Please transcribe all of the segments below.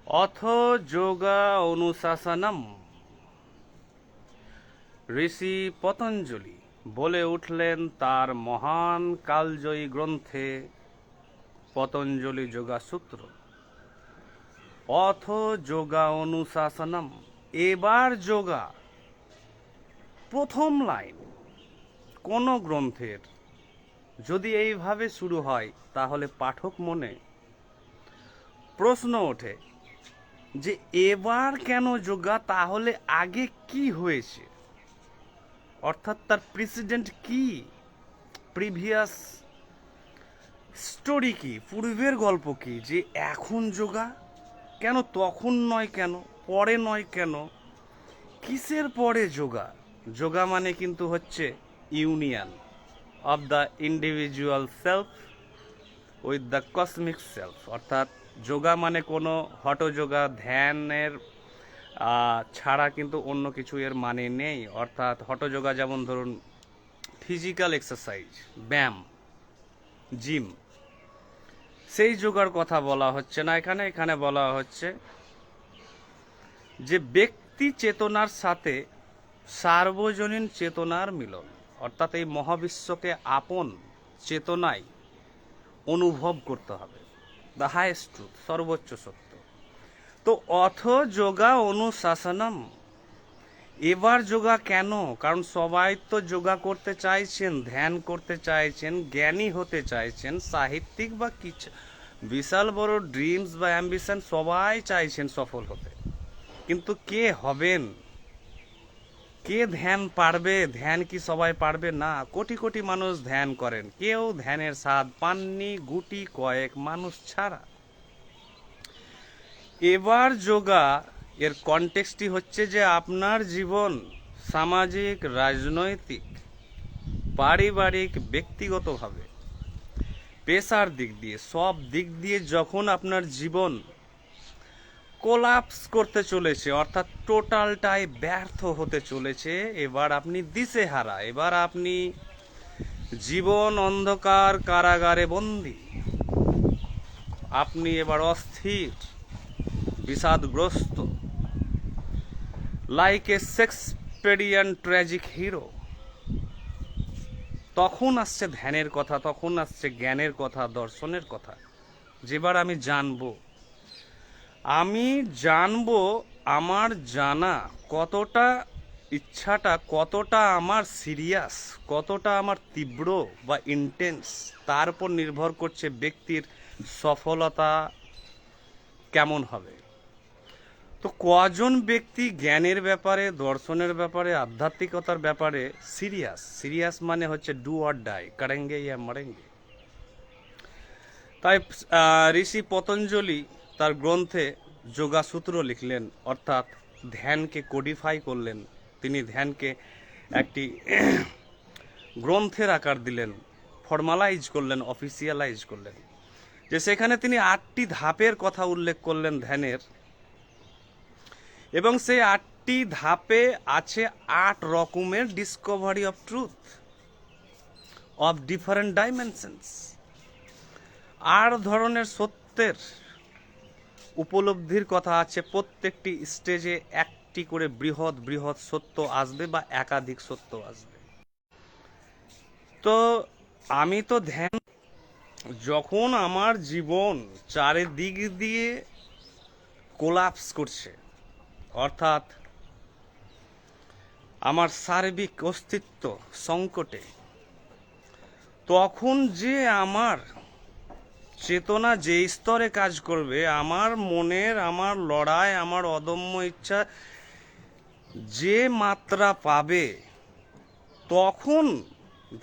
অথ যোগা অনুশাসনম। ঋষি পতঞ্জলি বলে উঠলেন তার মহান কালজয়ী গ্রন্থে পতঞ্জলি যোগাসূত্র। অথ যোগা অনুশাসনম, এবার যোগা। প্রথম লাইন কোন গ্রন্থের যদি এইভাবে শুরু হয় তাহলে পাঠক মনে প্রশ্ন ওঠে যে এবার কেন যোগা, তাহলে আগে কি হয়েছে, অর্থাৎ তার প্রেসিডেন্ট কি, প্রিভিয়াস স্টোরি কি, পূর্বের গল্প কি, যে এখন যোগা কেন, তখন নয় কেন, পরে নয় কেন, কিসের পরে যোগা। যোগা মানে কিন্তু হচ্ছে union of the individual self with the cosmic self, অর্থাৎ যোগা মানে কোনো হঠযোগা ধ্যানের ছাড়া কিন্তু অন্য কিছু এর মানে নেই। অর্থাৎ হঠযোগা যেমন ধরুন ফিজিক্যাল এক্সারসাইজ, ব্যায়াম, জিম, সেই যোগার কথা বলা হচ্ছে না এখানে। এখানে বলা হচ্ছে যে ব্যক্তি চেতনার সাথে সার্বজনীন চেতনার মিলন, অর্থাৎ এই মহাবিশ্বকে আপন চেতনায় অনুভব করতে হবে, দ্য হাইয়েস্ট ট্রুথ, সর্বোচ্চ সত্য। তো অথ যোগা অনুশাসনম, এবার যোগা কেন? কারণ সবাই তো যোগা করতে চাইছেন, ধ্যান করতে চাইছেন, জ্ঞানী হতে চাইছেন, সাহিত্যিক বা কিছু বিশাল বড় ড্রিমস বা অ্যাম্বিশন সবাই চাইছেন সফল হতে, কিন্তু কে হবেন, কে ধ্যান পারবে? ধ্যান কি সবাই পারবে? না, কোটি কোটি মানুষ ধ্যান করেন, কেউ ধ্যানের স্বাদ পাননি গুটি কয়েক মানুষ ছাড়া। এবার যোগা এর কনটেক্সটই হচ্ছে যে আপনার জীবন সামাজিক, রাজনৈতিক, পারিবারিক, ব্যক্তিগতভাবে, পেশার দিক দিয়ে, সব দিক দিয়ে যখন আপনার জীবন কোলাপস করতে চলেছে, অর্থাৎ টোটালটাই ব্যর্থ হতে চলেছে, এবার আপনি দিশেহারা, এবার আপনি জীবন অন্ধকার কারাগারে বন্দী, আপনি এবার অস্থির, বিষাদগ্রস্ত, like a Shakespearean tragic hero, তখন আসছে ধ্যানের কথা, তখন আসছে জ্ঞানের কথা, দর্শনের কথা। যেবার আমি জানবো আমার জানা কতটা, ইচ্ছাটা কতটা আমার সিরিয়াস, কতটা আমার তীব্র বা ইন্টেন্স, তার উপর নির্ভর করছে ব্যক্তির সফলতা কেমন হবে। তো কজন ব্যক্তি জ্ঞানের ব্যাপারে, দর্শনের ব্যাপারে, আধ্যাত্মিকতার ব্যাপারে সিরিয়াস মানে হচ্ছে ডু অর ডাই, করেঙ্গে ইয়া মরেঙ্গে। তাই ঋষি পতঞ্জলি তার গ্রন্থে যোগাসূত্র লিখলেন, অর্থাৎ ধ্যানকে কোডিফাই করলেন। তিনি ধ্যানকে একটি গ্রন্থের আকার দিলেন, ফর্মালাইজ করলেন, অফিসিয়ালাইজ করলেন, যে সেখানে তিনি 8টি ধাপের কথা উল্লেখ করলেন ধ্যানের, এবং সেই 8টি ধাপে আছে 8 রকমের Discovery of truth of different dimensions. 8 ধরনের সত্যের উপলব্ধির কথা আছে, প্রত্যেকটি স্টেজে একটি করে বৃহৎ বৃহৎ সত্য আসবে বা একাধিক সত্য আসবে। তো আমি তো ধ্যান, যখন আমার জীবন চারিদিক দিয়ে কোলাপস করছে, অর্থাৎ আমার সার্বিক অস্তিত্ব সংকটে, তখন যে আমার চেতনা যে স্তরে কাজ করবে, আমার মনের, আমার লড়াই, আমার অদম্য ইচ্ছা যে মাত্রা পাবে, তখন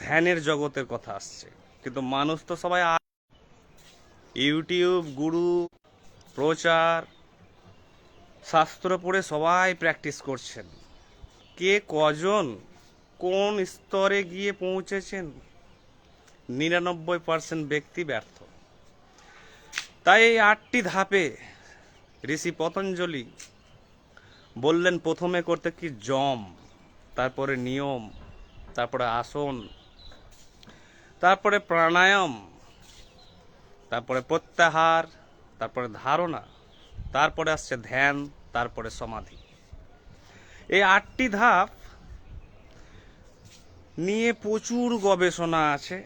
ধ্যানের জগতের কথা আসছে। কিন্তু মানুষ তো সবাই ইউটিউব, গুরু, প্রচার, শাস্ত্র পড়ে সবাই প্র্যাকটিস করছেন, কে কজন কোন স্তরে গিয়ে পৌঁছেছেন? 99% ব্যক্তি ব্যর্থ। তাই এই 8টি ধাপে ঋষি পতঞ্জলি বললেন প্রথমে করতে কি, জম, তারপরে নিয়ম, তারপরে আসন, তারপরে প্রাণায়াম, তারপরে প্রত্যাহার, তারপরে ধারণা, তারপরে আসছে ধ্যান, তারপরে সমাধি। এই 8টি ধাপ নিয়ে প্রচুর গবেষণা আছে।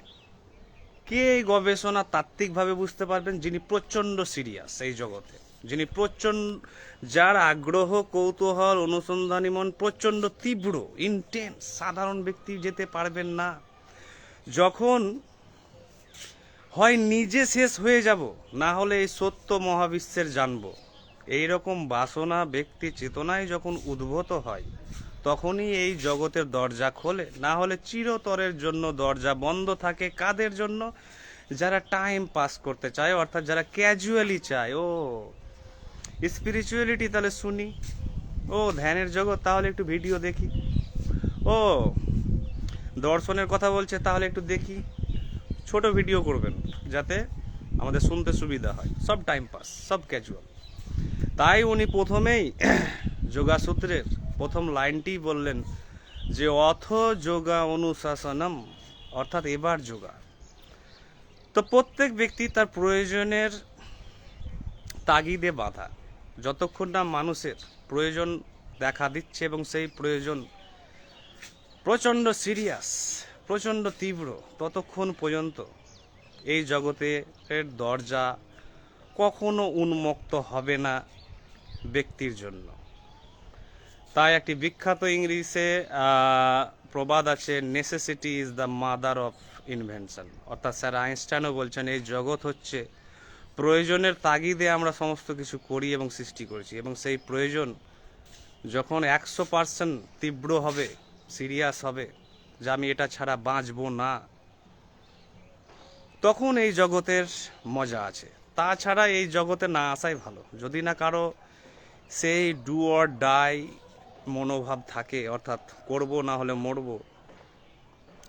কে এই গবেষণা তাত্ত্বিকভাবে বুঝতে পারবেন? যিনি প্রচণ্ড সিরিয়াস এই জগতে, যিনি প্রচণ্ড, যার আগ্রহ, কৌতূহল, অনুসন্ধানী মন প্রচণ্ড তীব্র, ইন্টেন্স। সাধারণ ব্যক্তি যেতে পারবেন না। যখন হয় নিজে শেষ হয়ে যাব, না হলে এই সত্য মহাবিশ্বের জানব, এইরকম বাসনা ব্যক্তি চেতনায় যখন উদ্ভূত হয়, তখনই এই জগতের দরজা খোলে। না হলে চিরতরের জন্য দরজা বন্ধ থাকে। কাদের জন্য? যারা টাইম পাস করতে চায়, অর্থাৎ যারা ক্যাজুয়ালি চায়, ও স্পিরিচুয়ালিটি তাহলে শুনি, ও ধ্যানের জগৎ তাহলে একটু ভিডিও দেখি, ও দর্শনের কথা বলছে তাহলে একটু দেখি। ছোট ভিডিও করবেন যাতে আমাদের শুনতে সুবিধা হয়। সব টাইম পাস, সব ক্যাজুয়াল। তাই উনি প্রথমেই যোগাসূত্রের প্রথম লাইনটি বললেন যে অথ যোগা অনুশাসনম, অর্থাৎ এবার যোগা। তো প্রত্যেক ব্যক্তি তার প্রয়োজনের তাগিদে বাঁধা। যতক্ষণ না মানুষের প্রয়োজন দেখা দিচ্ছে এবং সেই প্রয়োজন প্রচণ্ড সিরিয়াস, প্রচণ্ড তীব্র, ততক্ষণ পর্যন্ত এই জগতের দরজা কখনো উন্মুক্ত হবে না ব্যক্তির জন্য। তাই একটি বিখ্যাত ইংলিশে প্রবাদ আছে, necessity is the mother of invention. অর্থাৎ স্যার আইনস্টাইনও বলছেন এই জগৎ হচ্ছে প্রয়োজনের তাগিদে আমরা সমস্ত কিছু করি এবং সৃষ্টি করেছি, এবং সেই প্রয়োজন যখন 100% তীব্র হবে, সিরিয়াস হবে, যে আমি এটা ছাড়া বাঁচবো না, তখন এই জগতের মজা আছে। তাছাড়া এই জগতে না আসাই ভালো। যদি না কারো সেই ডু অর ডাই মনোভাব থাকে, অর্থাৎ করব না হলে মরবো,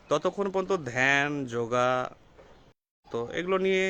ততক্ষণ পর্যন্ত ধ্যান, যোগা, তো এগুলো নিয়ে